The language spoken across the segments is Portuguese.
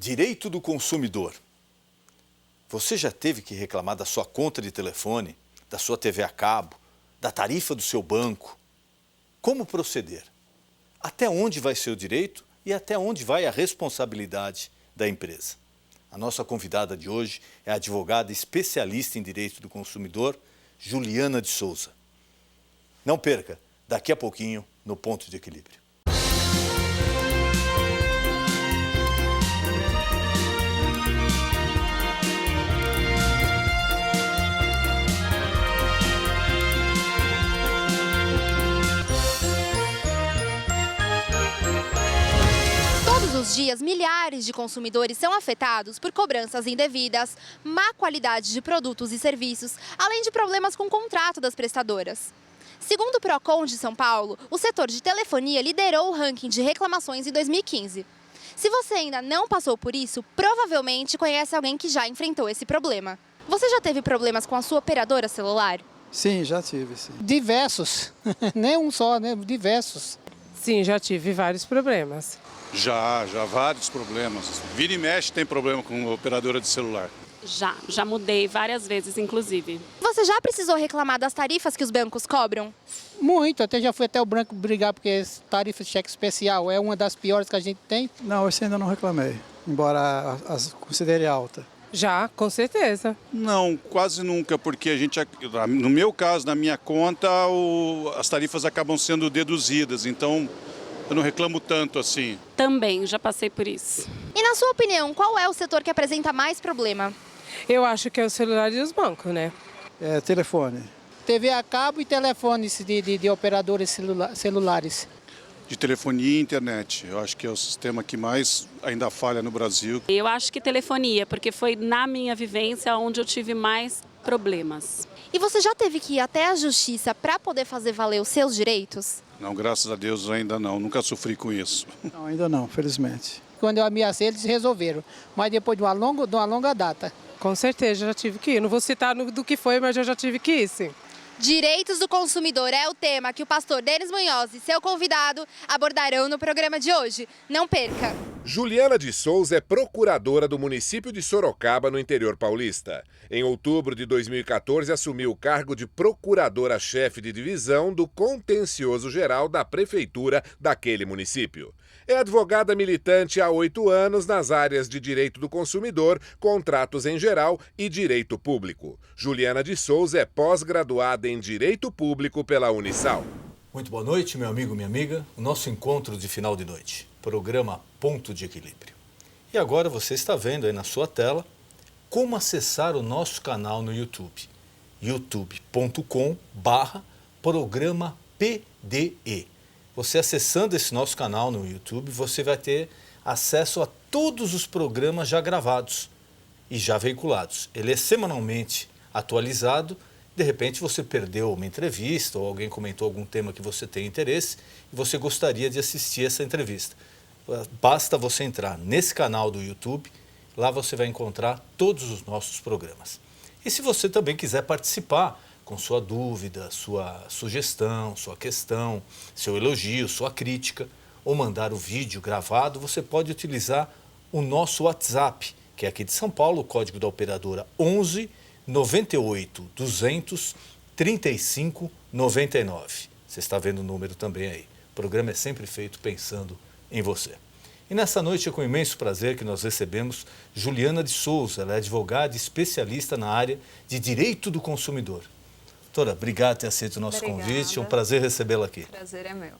Direito do consumidor. Você já teve que reclamar da sua conta de telefone, da sua TV a cabo, da tarifa do seu banco? Como proceder? Até onde vai ser o direito e até onde vai a responsabilidade da empresa? A nossa convidada de hoje é a advogada especialista em direito do consumidor, Juliana de Souza. Não perca, daqui a pouquinho, no Ponto de Equilíbrio. Todos os dias, milhares de consumidores são afetados por cobranças indevidas, má qualidade de produtos e serviços, além de problemas com o contrato das prestadoras. Segundo o Procon de São Paulo, o setor de telefonia liderou o ranking de reclamações em 2015. Se você ainda não passou por isso, provavelmente conhece alguém que já enfrentou esse problema. Você já teve problemas com a sua operadora celular? Sim, já tive, sim. Diversos, nem um só, né? Diversos. Sim, já tive vários problemas. Já vários problemas. Vira e mexe tem problema com operadora de celular. Já mudei várias vezes, inclusive. Você já precisou reclamar das tarifas que os bancos cobram? Muito, até já fui até o banco brigar, porque tarifa de cheque especial é uma das piores que a gente tem. Não, esse ainda não reclamei, embora as considere alta. Já, com certeza. Não, quase nunca, porque no meu caso, na minha conta, as tarifas acabam sendo deduzidas, então eu não reclamo tanto assim. Também já passei por isso. E na sua opinião, qual é o setor que apresenta mais problema? Eu acho que é o celular e os bancos, né? Telefone. TV a cabo e telefones de operadores celulares. De telefonia e internet. Eu acho que é o sistema que mais ainda falha no Brasil. Eu acho que telefonia, porque foi na minha vivência onde eu tive mais problemas. E você já teve que ir até a justiça para poder fazer valer os seus direitos? Não, graças a Deus ainda não. Nunca sofri com isso. Não, ainda não, felizmente. Quando eu ameacei, eles resolveram, mas depois de uma longa data. Com certeza, já tive que ir. Não vou citar do que foi, mas eu já tive que ir, sim. Direitos do consumidor é o tema que o pastor Denis Munhoz e seu convidado abordarão no programa de hoje. Não perca! Juliana de Souza é procuradora do município de Sorocaba, no interior paulista. Em outubro de 2014, assumiu o cargo de procuradora-chefe de divisão do Contencioso Geral da Prefeitura daquele município. É advogada militante há 8 anos nas áreas de direito do consumidor, contratos em geral e direito público. Juliana de Souza é pós-graduada em Direito Público pela Unisal. Muito boa noite, meu amigo, minha amiga. O nosso encontro de final de noite. Programa Ponto de Equilíbrio. E agora você está vendo aí na sua tela como acessar o nosso canal no YouTube. youtube.com/programa PDE. Você acessando esse nosso canal no YouTube, você vai ter acesso a todos os programas já gravados e já veiculados. Ele é semanalmente atualizado. De repente você perdeu uma entrevista ou alguém comentou algum tema que você tem interesse e você gostaria de assistir essa entrevista. Basta você entrar nesse canal do YouTube, lá você vai encontrar todos os nossos programas. E se você também quiser participar com sua dúvida, sua sugestão, sua questão, seu elogio, sua crítica, ou mandar o vídeo gravado, você pode utilizar o nosso WhatsApp, que é aqui de São Paulo, o código da operadora 11 98 200 35 99. Você está vendo o número também aí. O programa é sempre feito pensando em você. E nessa noite é com imenso prazer que nós recebemos Juliana de Souza. Ela é advogada e especialista na área de direito do consumidor. Doutora, obrigado por ter aceito o nosso convite. É um prazer recebê-la aqui. Prazer é meu.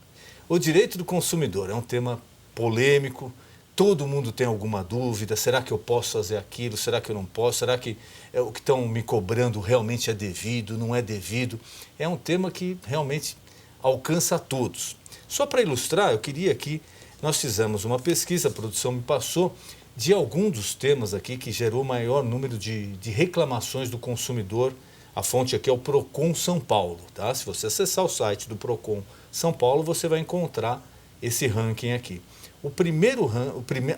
O direito do consumidor é um tema polêmico. Todo mundo tem alguma dúvida. Será que eu posso fazer aquilo? Será que eu não posso? Será que o que estão me cobrando realmente é devido? Não é devido? É um tema que realmente alcança a todos. Só para ilustrar, eu queria que nós fizemos uma pesquisa, a produção me passou, de algum dos temas aqui que gerou maior número de reclamações do consumidor. A fonte aqui é o Procon São Paulo, tá? Se você acessar o site do Procon São Paulo, você vai encontrar esse ranking aqui. A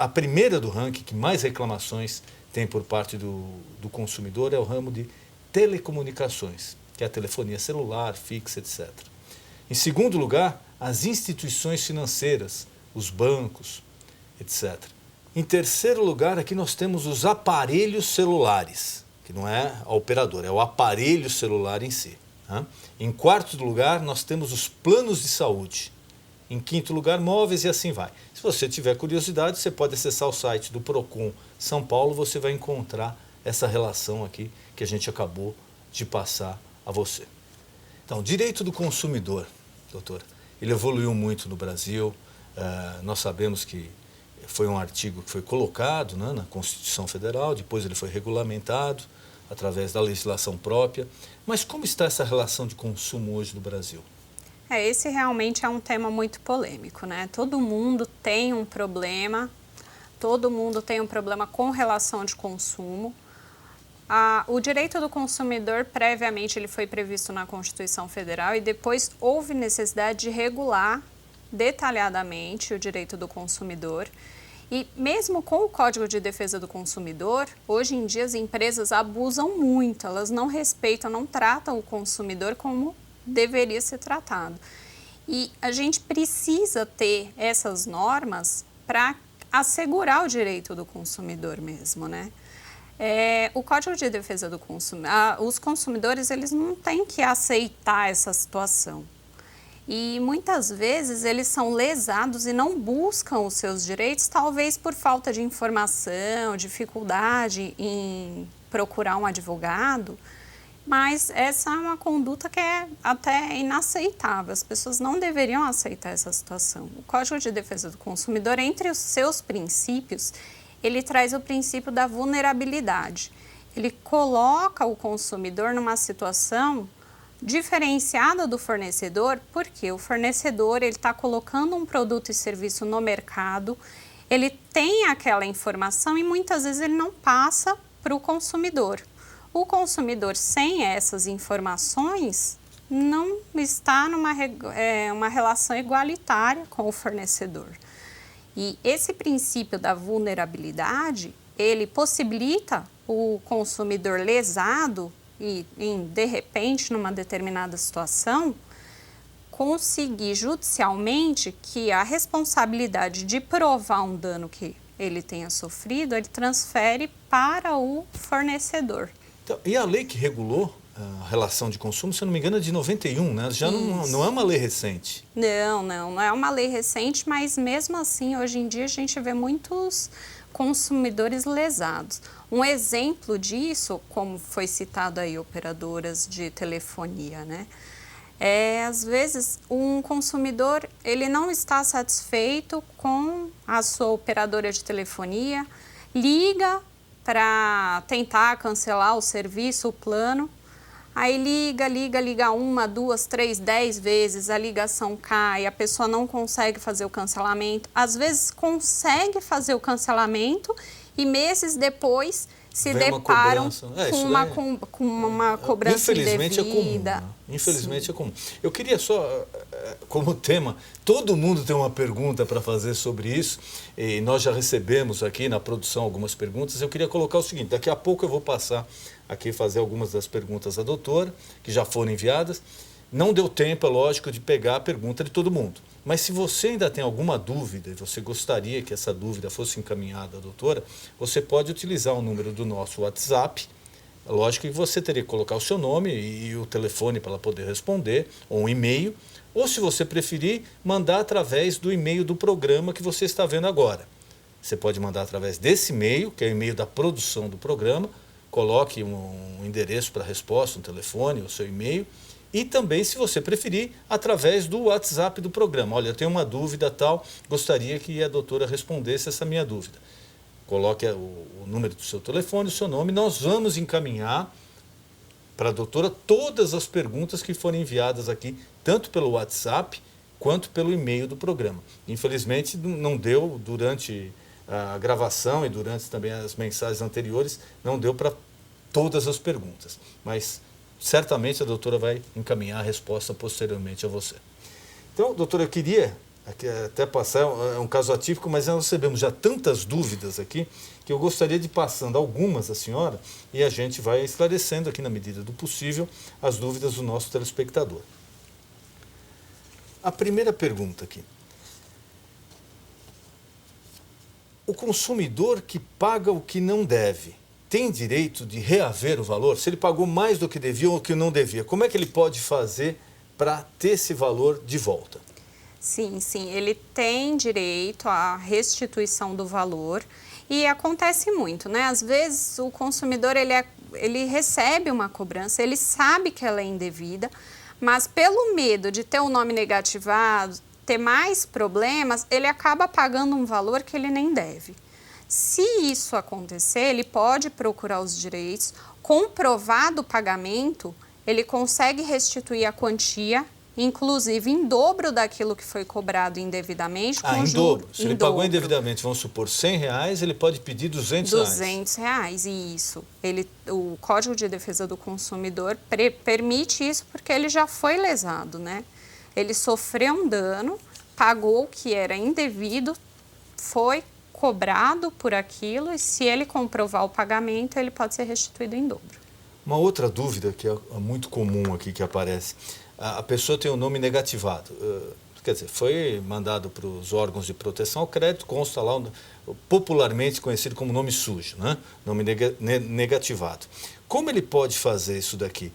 primeira do ranking que mais reclamações tem por parte do consumidor é o ramo de telecomunicações, que é a telefonia celular, fixa, etc. Em segundo lugar, as instituições financeiras, os bancos, etc. Em terceiro lugar, aqui nós temos os aparelhos celulares, que não é a operadora, é o aparelho celular em si. Tá? Em quarto lugar, nós temos os planos de saúde. Em quinto lugar, móveis e assim vai. Se você tiver curiosidade, você pode acessar o site do Procon São Paulo, você vai encontrar essa relação aqui que a gente acabou de passar a você. Então, direito do consumidor, doutora, ele evoluiu muito no Brasil. Nós sabemos que foi um artigo que foi colocado, né, na Constituição Federal, depois ele foi regulamentado através da legislação própria. Mas como está essa relação de consumo hoje no Brasil? Esse realmente é um tema muito polêmico, né? Todo mundo tem um problema com relação de consumo. O direito do consumidor, previamente, ele foi previsto na Constituição Federal e depois houve necessidade de regular detalhadamente o direito do consumidor. E mesmo com o Código de Defesa do Consumidor, hoje em dia as empresas abusam muito, elas não respeitam, não tratam o consumidor como deveria ser tratado. E a gente precisa ter essas normas para assegurar o direito do consumidor mesmo, né? O Código de Defesa do Consumidor, os consumidores, eles não têm que aceitar essa situação. E muitas vezes eles são lesados e não buscam os seus direitos, talvez por falta de informação, dificuldade em procurar um advogado, mas essa é uma conduta que é até inaceitável. As pessoas não deveriam aceitar essa situação. O Código de Defesa do Consumidor, entre os seus princípios, ele traz o princípio da vulnerabilidade. Ele coloca o consumidor numa situação diferenciada do fornecedor, porque o fornecedor ele está colocando um produto e serviço no mercado, ele tem aquela informação e muitas vezes ele não passa para o consumidor. O consumidor sem essas informações não está uma relação igualitária com o fornecedor. E esse princípio da vulnerabilidade, ele possibilita o consumidor lesado e, de repente, numa determinada situação, conseguir judicialmente que a responsabilidade de provar um dano que ele tenha sofrido, ele transfere para o fornecedor. Então, e a lei que regulou a relação de consumo, se eu não me engano, é de 91, né? Já não é uma lei recente. Não é uma lei recente, mas mesmo assim, hoje em dia, a gente vê muitos consumidores lesados. Um exemplo disso, como foi citado aí, operadoras de telefonia, né? Às vezes, um consumidor, ele não está satisfeito com a sua operadora de telefonia, liga para tentar cancelar o serviço, o plano, aí liga 1, 2, 3, 10 vezes, a ligação cai, a pessoa não consegue fazer o cancelamento, às vezes consegue fazer o cancelamento e meses depois se deparam com uma cobrança infelizmente indevida. É comum, né? Infelizmente é comum. Eu queria só, como tema, todo mundo tem uma pergunta para fazer sobre isso, e nós já recebemos aqui na produção algumas perguntas. Eu queria colocar o seguinte, daqui a pouco eu vou passar aqui fazer algumas das perguntas à doutora, que já foram enviadas. Não deu tempo, é lógico, de pegar a pergunta de todo mundo. Mas se você ainda tem alguma dúvida e você gostaria que essa dúvida fosse encaminhada à doutora, você pode utilizar o número do nosso WhatsApp. Lógico que você teria que colocar o seu nome e o telefone para ela poder responder, ou um e-mail, ou se você preferir, mandar através do e-mail do programa que você está vendo agora. Você pode mandar através desse e-mail, que é o e-mail da produção do programa, coloque um endereço para resposta, um telefone, o seu e-mail, e também, se você preferir, através do WhatsApp do programa. Olha, eu tenho uma dúvida tal, gostaria que a doutora respondesse essa minha dúvida. Coloque o número do seu telefone, o seu nome, nós vamos encaminhar para a doutora todas as perguntas que forem enviadas aqui, tanto pelo WhatsApp quanto pelo e-mail do programa. Infelizmente, não deu durante a gravação e durante também as mensagens anteriores, não deu para todas as perguntas, mas certamente a doutora vai encaminhar a resposta posteriormente a você. Então, doutora, eu queria até passar, é um caso atípico, mas nós recebemos já tantas dúvidas aqui, que eu gostaria de ir passando algumas à senhora e a gente vai esclarecendo aqui, na medida do possível, as dúvidas do nosso telespectador. A primeira pergunta aqui. O consumidor que paga o que não deve tem direito de reaver o valor? Se ele pagou mais do que devia ou que não devia, como é que ele pode fazer para ter esse valor de volta? Sim, ele tem direito à restituição do valor e acontece muito, né? Às vezes o consumidor ele recebe uma cobrança, ele sabe que ela é indevida, mas pelo medo de ter o nome negativado, ter mais problemas, ele acaba pagando um valor que ele nem deve. Se isso acontecer, ele pode procurar os direitos, comprovado o pagamento, ele consegue restituir a quantia, inclusive em dobro daquilo que foi cobrado indevidamente. Em dobro. Se ele pagou indevidamente, vamos supor, R$100, ele pode pedir R$200. R$200, isso. O Código de Defesa do Consumidor permite isso porque ele já foi lesado, né? Ele sofreu um dano, pagou o que era indevido, foi cobrado por aquilo e se ele comprovar o pagamento, ele pode ser restituído em dobro. Uma outra dúvida que é muito comum aqui que aparece, a pessoa tem o nome negativado, quer dizer, foi mandado para os órgãos de proteção ao crédito, consta lá, popularmente conhecido como nome sujo, né? Nome negativado. Como ele pode fazer isso daqui?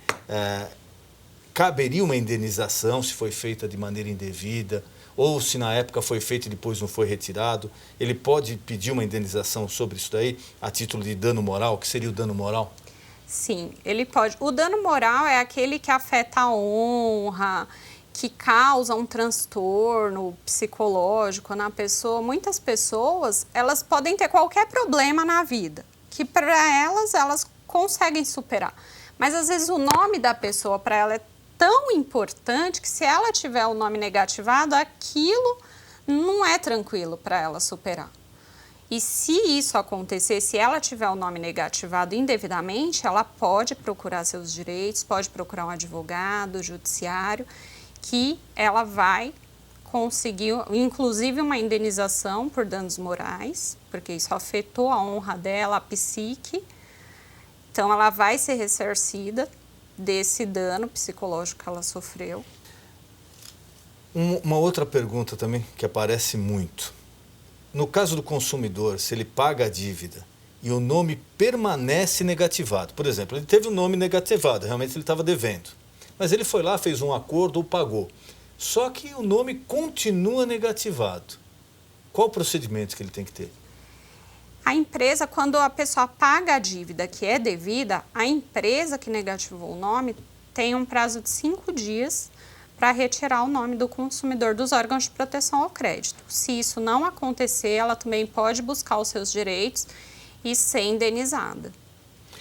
Caberia uma indenização se foi feita de maneira indevida, ou se na época foi feito e depois não foi retirado? Ele pode pedir uma indenização sobre isso daí, a título de dano moral? O que seria o dano moral? Sim, ele pode. O dano moral é aquele que afeta a honra, que causa um transtorno psicológico na pessoa. Muitas pessoas, elas podem ter qualquer problema na vida, que para elas conseguem superar. Mas às vezes o nome da pessoa para ela é tão importante que se ela tiver o nome negativado, aquilo não é tranquilo para ela superar. E se isso acontecer, se ela tiver o nome negativado indevidamente, ela pode procurar seus direitos, pode procurar um advogado, judiciário, que ela vai conseguir, inclusive, uma indenização por danos morais, porque isso afetou a honra dela, a psique. Então, ela vai ser ressarcida desse dano psicológico que ela sofreu. Uma outra pergunta também que aparece muito. No caso do consumidor, se ele paga a dívida e o nome permanece negativado, por exemplo, ele teve o nome negativado, realmente ele estava devendo, mas ele foi lá, fez um acordo ou pagou, só que o nome continua negativado. Qual o procedimento que ele tem que ter? A empresa, quando a pessoa paga a dívida que é devida, a empresa que negativou o nome tem um prazo de 5 dias para retirar o nome do consumidor dos órgãos de proteção ao crédito. Se isso não acontecer, ela também pode buscar os seus direitos e ser indenizada.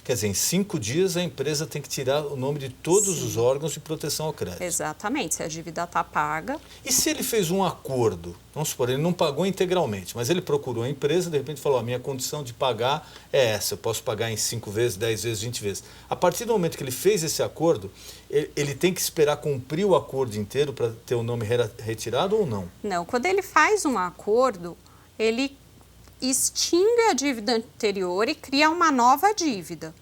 Quer dizer, em 5 dias a empresa tem que tirar o nome de todos os órgãos de proteção ao crédito. Exatamente, se a dívida está paga. E se ele fez um acordo, vamos supor, ele não pagou integralmente, mas ele procurou a empresa, de repente falou, a minha condição de pagar é essa, eu posso pagar em 5 vezes, 10 vezes, 20 vezes. A partir do momento que ele fez esse acordo, ele tem que esperar cumprir o acordo inteiro para ter o nome retirado ou não? Não, quando ele faz um acordo, ele extingue a dívida anterior e cria uma nova dívida.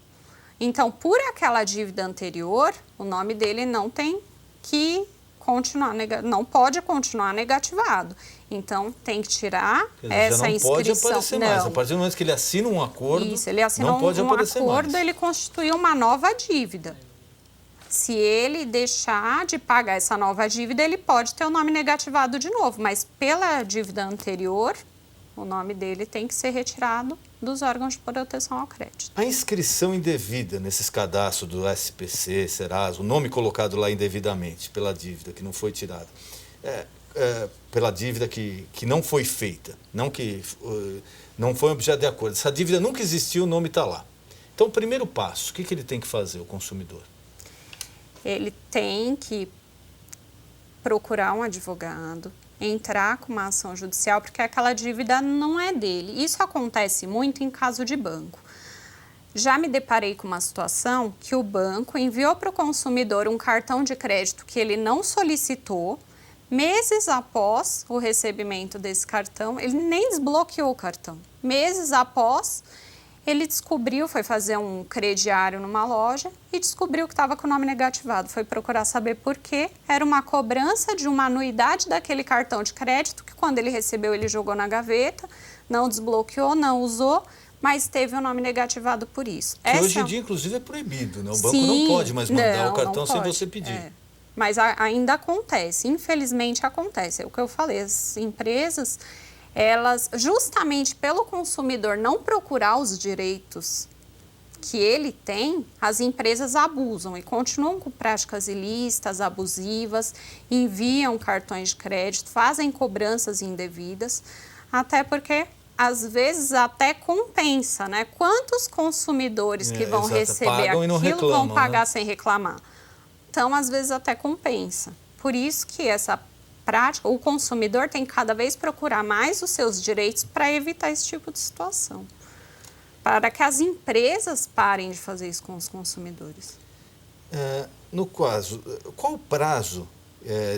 Então, por aquela dívida anterior, o nome dele não tem que continuar, não pode continuar negativado. Então, tem que tirar essa inscrição. Não pode aparecer mais. A partir do momento que ele assina um acordo, isso, ele assinou um acordo, ele constitui uma nova dívida. Se ele deixar de pagar essa nova dívida, ele pode ter o nome negativado de novo, mas pela dívida anterior, o nome dele tem que ser retirado dos órgãos de proteção ao crédito. A inscrição indevida nesses cadastros do SPC, Serasa, o nome colocado lá indevidamente pela dívida que não foi tirada, pela dívida que não foi feita, não foi objeto de acordo. Essa dívida nunca existiu, o nome está lá. Então, o primeiro passo, o que ele tem que fazer, o consumidor? Ele tem que procurar um advogado, entrar com uma ação judicial, porque aquela dívida não é dele. Isso acontece muito em caso de banco. Já me deparei com uma situação que o banco enviou para o consumidor um cartão de crédito que ele não solicitou. Meses após o recebimento desse cartão, ele nem desbloqueou o cartão. Meses após, Ele descobriu, foi fazer um crediário numa loja e descobriu que estava com o nome negativado. Foi procurar saber por quê. Era uma cobrança de uma anuidade daquele cartão de crédito que quando ele recebeu ele jogou na gaveta, não desbloqueou, não usou, mas teve o nome negativado por isso. Que hoje em dia, inclusive, é proibido, né? O banco não pode mais mandar o cartão sem você pedir. Mas ainda acontece, infelizmente acontece. É o que eu falei, as empresas, elas, justamente pelo consumidor não procurar os direitos que ele tem, as empresas abusam e continuam com práticas ilícitas, abusivas, enviam cartões de crédito, fazem cobranças indevidas, até porque às vezes até compensa, né? Quantos consumidores que vão receber aquilo vão pagar sem reclamar? Então, às vezes até compensa. Por isso que essa prática, o consumidor tem que cada vez procurar mais os seus direitos para evitar esse tipo de situação. Para que as empresas parem de fazer isso com os consumidores. No caso, qual o prazo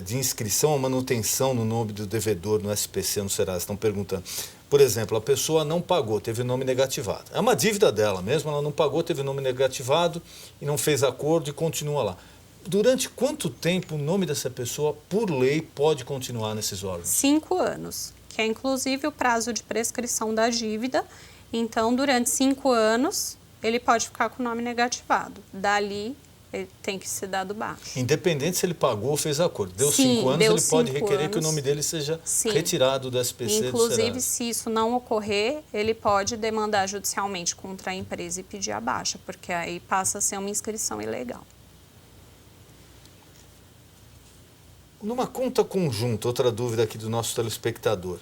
de inscrição ou manutenção no nome do devedor no SPC, no Serasa? Estão perguntando. Por exemplo, a pessoa não pagou, teve o nome negativado. É uma dívida dela mesmo, ela não pagou, teve o nome negativado e não fez acordo e continua lá. Durante quanto tempo o nome dessa pessoa, por lei, pode continuar nesses órgãos? 5 anos, que é inclusive o prazo de prescrição da dívida. Então, durante 5 anos, ele pode ficar com o nome negativado. Dali, ele tem que ser dado baixo. Independente se ele pagou ou fez acordo. Deu 5 anos, ele pode requerer que o nome dele seja retirado do SPC. Inclusive, se isso não ocorrer, ele pode demandar judicialmente contra a empresa e pedir a baixa, porque aí passa a ser uma inscrição ilegal. Numa conta conjunta, outra dúvida aqui do nosso telespectador.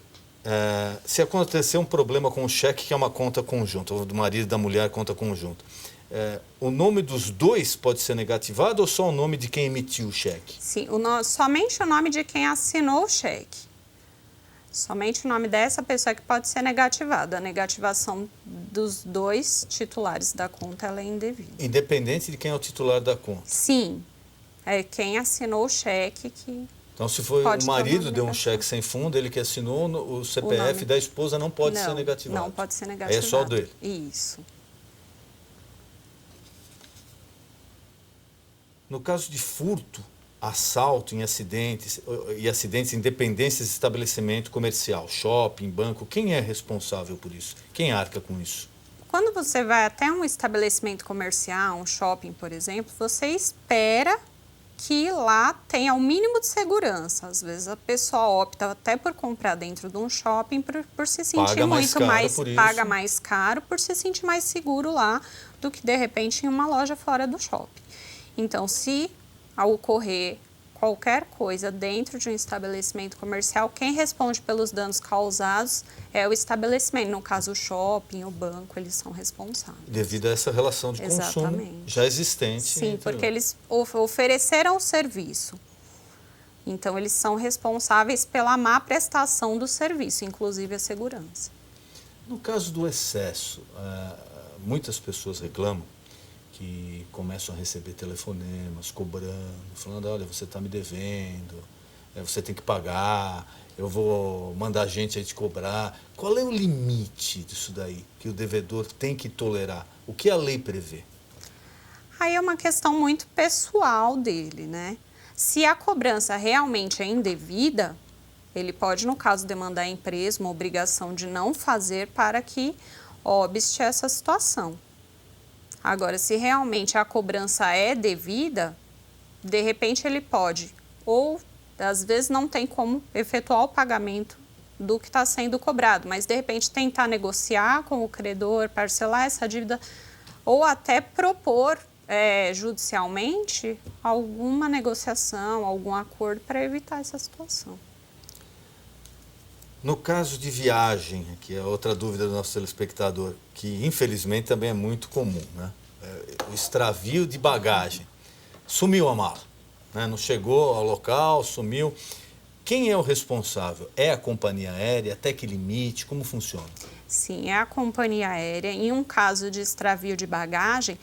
Se acontecer um problema com o cheque, que é uma conta conjunta, ou do marido e da mulher, conta conjunta, o nome dos dois pode ser negativado ou só o nome de quem emitiu o cheque? Sim, somente o nome de quem assinou o cheque. Somente o nome dessa pessoa que pode ser negativado. A negativação dos dois titulares da conta ela é indevida. Independente de quem é o titular da conta? Sim. É quem assinou o cheque que... Então, se foi o marido deu um cheque sem fundo, ele que assinou, o CPF da esposa não pode ser negativado. Não pode ser negativado. É só o dele. Isso. No caso de furto, assalto em acidentes, em dependências de estabelecimento comercial, shopping, banco, quem é responsável por isso? Quem arca com isso? Quando você vai até um estabelecimento comercial, um shopping, por exemplo, você espera que lá tenha o mínimo de segurança. Às vezes a pessoa opta até por comprar dentro de um shopping por se sentir paga mais caro por se sentir mais seguro lá do que de repente em uma loja fora do shopping. Então, se ao ocorrer qualquer coisa dentro de um estabelecimento comercial, quem responde pelos danos causados é o estabelecimento. No caso, o shopping, o banco, eles são responsáveis. Devido a essa relação de consumo já existente. Sim, porque eles ofereceram o serviço. Então, eles são responsáveis pela má prestação do serviço, inclusive a segurança. No caso do excesso, muitas pessoas reclamam que começam a receber telefonemas, cobrando, falando, olha, você está me devendo, você tem que pagar, eu vou mandar gente aí te cobrar. Qual é o limite disso daí que o devedor tem que tolerar? O que a lei prevê? Aí é uma questão muito pessoal dele, né? Se a cobrança realmente é indevida, ele pode, no caso, demandar a empresa uma obrigação de não fazer para que obste essa situação. Agora, se realmente a cobrança é devida, de repente ele pode, ou às vezes não tem como efetuar o pagamento do que está sendo cobrado, mas de repente tentar negociar com o credor, parcelar essa dívida, ou até propor judicialmente alguma negociação, algum acordo para evitar essa situação. No caso de viagem, que é outra dúvida do nosso telespectador, que infelizmente também é muito comum, né? O extravio de bagagem. Sumiu a mala, né? Não chegou ao local, sumiu. Quem é o responsável? É a companhia aérea? Até que limite? Como funciona? Sim, é a companhia aérea. Em um caso de extravio de bagagem,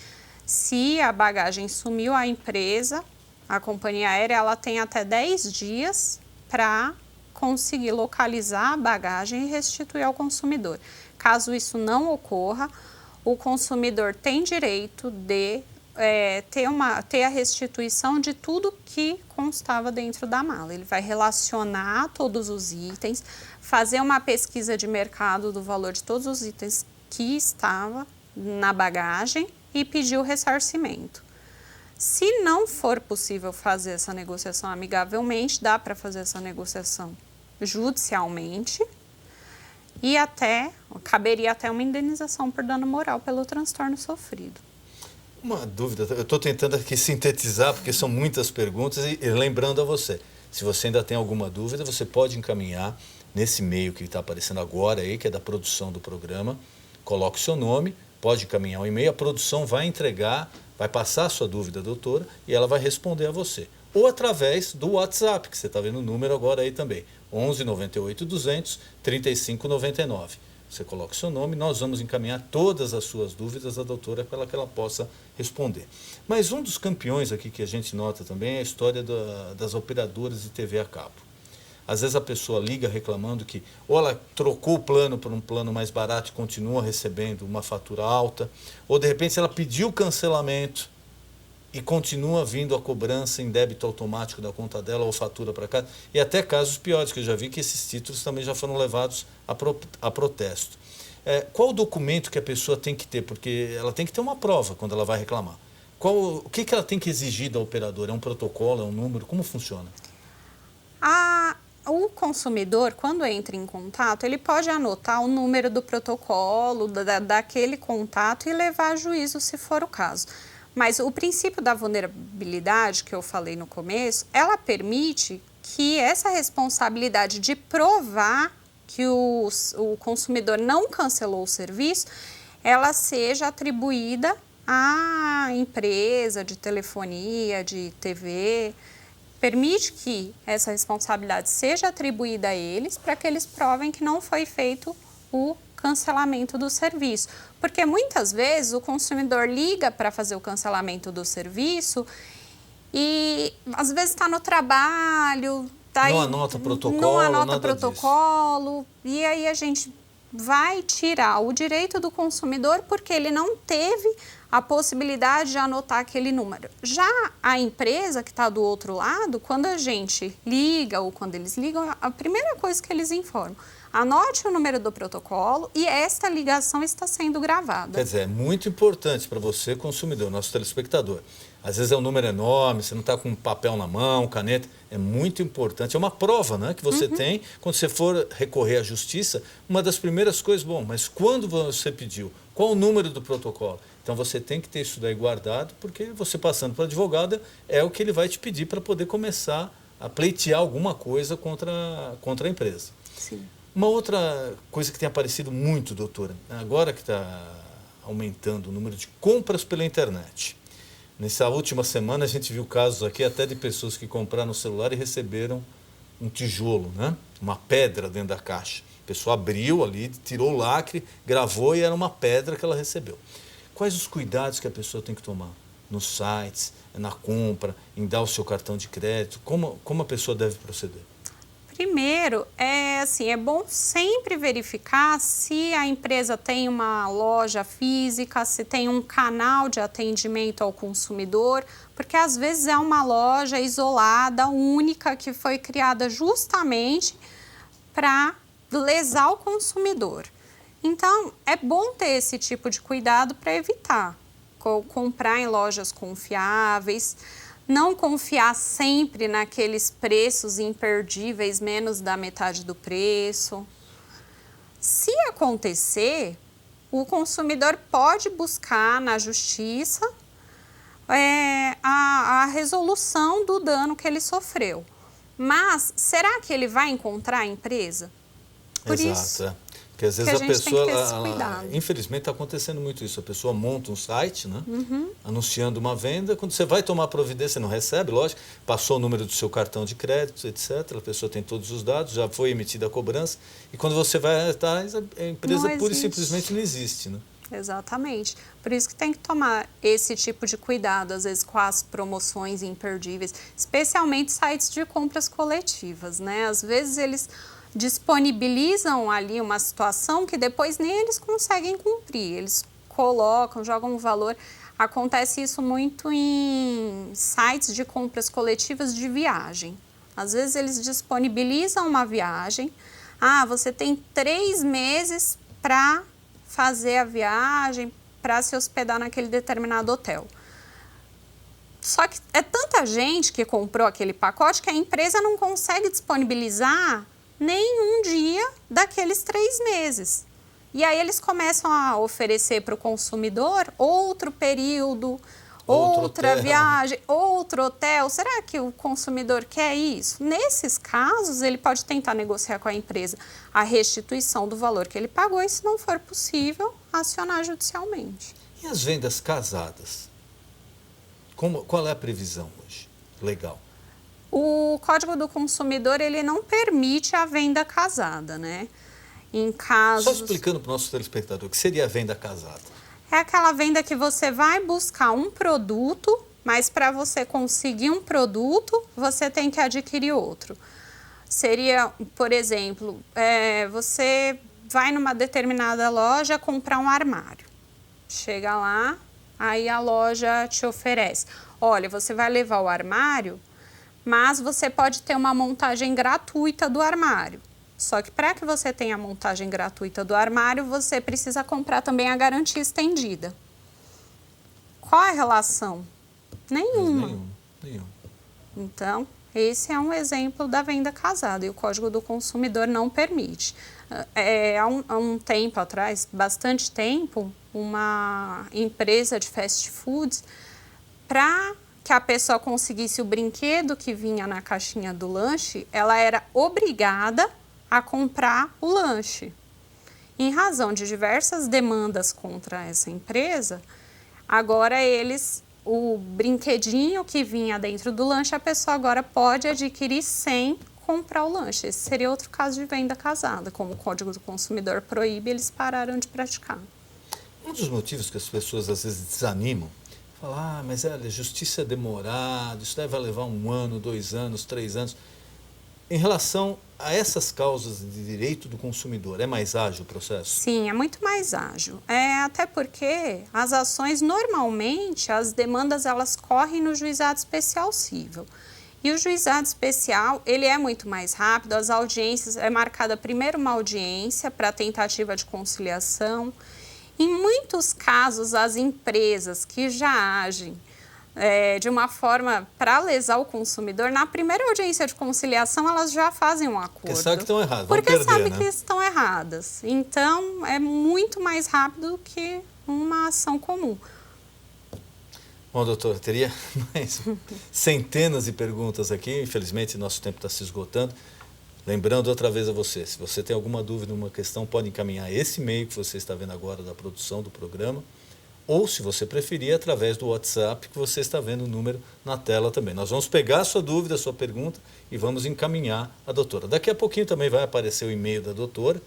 se a bagagem sumiu, a empresa, a companhia aérea, ela tem até 10 dias para conseguir localizar a bagagem e restituir ao consumidor. Caso isso não ocorra, o consumidor tem direito de ter a restituição de tudo que constava dentro da mala. Ele vai relacionar todos os itens, fazer uma pesquisa de mercado do valor de todos os itens que estava na bagagem e pedir o ressarcimento. Se não for possível fazer essa negociação amigavelmente, dá para fazer essa negociação judicialmente e caberia até uma indenização por dano moral pelo transtorno sofrido. Uma dúvida, eu estou tentando aqui sintetizar, porque são muitas perguntas, e lembrando a você, se você ainda tem alguma dúvida, você pode encaminhar nesse e-mail que está aparecendo agora aí, que é da produção do programa, coloque o seu nome, pode encaminhar o e-mail, a produção vai entregar, vai passar a sua dúvida, doutora, e ela vai responder a você. Ou através do WhatsApp, que você está vendo o número agora aí também, 11 98 200 35 99. Você coloca o seu nome, nós vamos encaminhar todas as suas dúvidas à doutora para que ela possa responder. Mas um dos campeões aqui que a gente nota também é a história das operadoras de TV a cabo. Às vezes a pessoa liga reclamando que ou ela trocou o plano por um plano mais barato e continua recebendo uma fatura alta, ou de repente ela pediu cancelamento e continua vindo a cobrança em débito automático da conta dela ou fatura para casa. E até casos piores, que eu já vi que esses títulos também já foram levados a protesto. Qual o documento que a pessoa tem que ter? Porque ela tem que ter uma prova quando ela vai reclamar. O que ela tem que exigir da operadora? É um protocolo, é um número? Como funciona? O consumidor, quando entra em contato, ele pode anotar o número do protocolo, daquele contato e levar a juízo se for o caso. Mas o princípio da vulnerabilidade, que eu falei no começo, ela permite que essa responsabilidade de provar que o consumidor não cancelou o serviço, ela seja atribuída à empresa de telefonia, de TV. Permite que essa responsabilidade seja atribuída a eles para que eles provem que não foi feito o cancelamento do serviço. Porque muitas vezes o consumidor liga para fazer o cancelamento do serviço e às vezes está no trabalho, não anota protocolo, e aí a gente vai tirar o direito do consumidor porque ele não teve a possibilidade de anotar aquele número. Já a empresa que está do outro lado, quando a gente liga ou quando eles ligam, a primeira coisa que eles informam: anote o número do protocolo e esta ligação está sendo gravada. Quer dizer, é muito importante para você, consumidor, nosso telespectador. Às vezes é um número enorme, você não está com papel na mão, caneta. É muito importante, é uma prova, né, que você tem. Quando você for recorrer à justiça, uma das primeiras coisas, mas quando você pediu? Qual o número do protocolo? Então você tem que ter isso daí guardado, porque você passando para o advogado é o que ele vai te pedir para poder começar a pleitear alguma coisa contra a empresa. Sim. Uma outra coisa que tem aparecido muito, doutora, agora que está aumentando o número de compras pela internet. Nessa última semana a gente viu casos aqui até de pessoas que compraram o celular e receberam um tijolo, né? Uma pedra dentro da caixa. A pessoa abriu ali, tirou o lacre, gravou e era uma pedra que ela recebeu. Quais os cuidados que a pessoa tem que tomar nos sites, na compra, em dar o seu cartão de crédito? Como a pessoa deve proceder? Primeiro, é bom sempre verificar se a empresa tem uma loja física, se tem um canal de atendimento ao consumidor, porque às vezes é uma loja isolada, única, que foi criada justamente para lesar o consumidor. Então, é bom ter esse tipo de cuidado para evitar comprar em lojas confiáveis. Não confiar sempre naqueles preços imperdíveis, menos da metade do preço. Se acontecer, o consumidor pode buscar na justiça a resolução do dano que ele sofreu. Mas será que ele vai encontrar a empresa? Por isso. Porque às vezes a pessoa, infelizmente está acontecendo muito isso, a pessoa monta um site, né, anunciando uma venda, quando você vai tomar providência, não recebe, lógico, passou o número do seu cartão de crédito, etc, a pessoa tem todos os dados, já foi emitida a cobrança, e quando você vai atrás, a empresa pura e simplesmente não existe, né? Exatamente. Por isso que tem que tomar esse tipo de cuidado, às vezes com as promoções imperdíveis, especialmente sites de compras coletivas, né? Às vezes eles disponibilizam ali uma situação que depois nem eles conseguem cumprir. Eles colocam, jogam um valor. Acontece isso muito em sites de compras coletivas de viagem. Às vezes eles disponibilizam uma viagem. Você tem 3 meses para fazer a viagem, para se hospedar naquele determinado hotel. Só que é tanta gente que comprou aquele pacote que a empresa não consegue disponibilizar nenhum dia daqueles 3 meses. E aí eles começam a oferecer para o consumidor outro período, outra viagem, outro hotel. Será que o consumidor quer isso? Nesses casos, ele pode tentar negociar com a empresa a restituição do valor que ele pagou e, se não for possível, acionar judicialmente. E as vendas casadas? Qual é a previsão hoje? Legal. O Código do Consumidor, ele não permite a venda casada, né? Em casos... Só explicando para o nosso telespectador, o que seria a venda casada? É aquela venda que você vai buscar um produto, mas para você conseguir um produto, você tem que adquirir outro. Seria, por exemplo, você vai numa determinada loja comprar um armário. Chega lá, aí a loja te oferece: olha, você vai levar o armário, mas você pode ter uma montagem gratuita do armário. Só que para que você tenha a montagem gratuita do armário, você precisa comprar também a garantia estendida. Qual a relação? Nenhuma. Nenhuma. Então, esse é um exemplo da venda casada e o Código do Consumidor não permite. Há um tempo atrás, bastante tempo, uma empresa de fast foods, para que a pessoa conseguisse o brinquedo que vinha na caixinha do lanche, ela era obrigada a comprar o lanche. Em razão de diversas demandas contra essa empresa, agora o brinquedinho que vinha dentro do lanche, a pessoa agora pode adquirir sem comprar o lanche. Esse seria outro caso de venda casada. Como o Código do Consumidor proíbe, eles pararam de praticar. Um dos motivos que as pessoas às vezes desanimam, falam: mas a justiça é demorada, isso deve levar 1 ano, 2 anos, 3 anos. Em relação a essas causas de direito do consumidor, é mais ágil o processo? Sim, é muito mais ágil. Até porque as ações, normalmente, as demandas, elas correm no juizado especial cível. E o juizado especial, ele é muito mais rápido, as audiências, é marcada primeiro uma audiência para tentativa de conciliação. Em muitos casos, as empresas que já agem de uma forma para lesar o consumidor, na primeira audiência de conciliação, elas já fazem um acordo. Porque sabem que estão erradas, porque sabem que estão erradas. Então, é muito mais rápido do que uma ação comum. Bom, doutora, teria mais centenas de perguntas aqui. Infelizmente, nosso tempo está se esgotando. Lembrando outra vez a você, se você tem alguma dúvida, uma questão, pode encaminhar esse e-mail que você está vendo agora da produção do programa, ou, se você preferir, através do WhatsApp, que você está vendo o número na tela também. Nós vamos pegar a sua dúvida, a sua pergunta e vamos encaminhar a doutora. Daqui a pouquinho também vai aparecer o e-mail da doutora,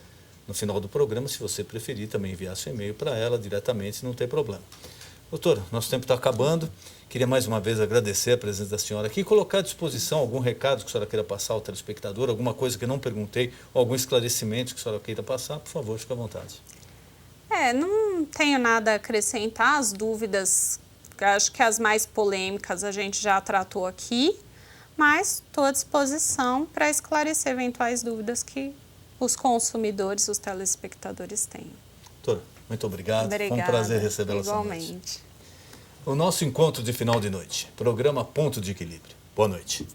no final do programa. Se você preferir, também enviar seu e-mail para ela diretamente, não tem problema. Doutora, nosso tempo está acabando. Queria mais uma vez agradecer a presença da senhora aqui e colocar à disposição algum recado que a senhora queira passar ao telespectador, alguma coisa que eu não perguntei, ou algum esclarecimento que a senhora queira passar, por favor, fique à vontade. Não tenho nada a acrescentar. As dúvidas, acho que as mais polêmicas a gente já tratou aqui, mas estou à disposição para esclarecer eventuais dúvidas que os consumidores, os telespectadores tenham. Doutora, muito obrigado. Obrigada. Foi um prazer recebê-la essa noite. Igualmente. O nosso encontro de final de noite, programa Ponto de Equilíbrio. Boa noite.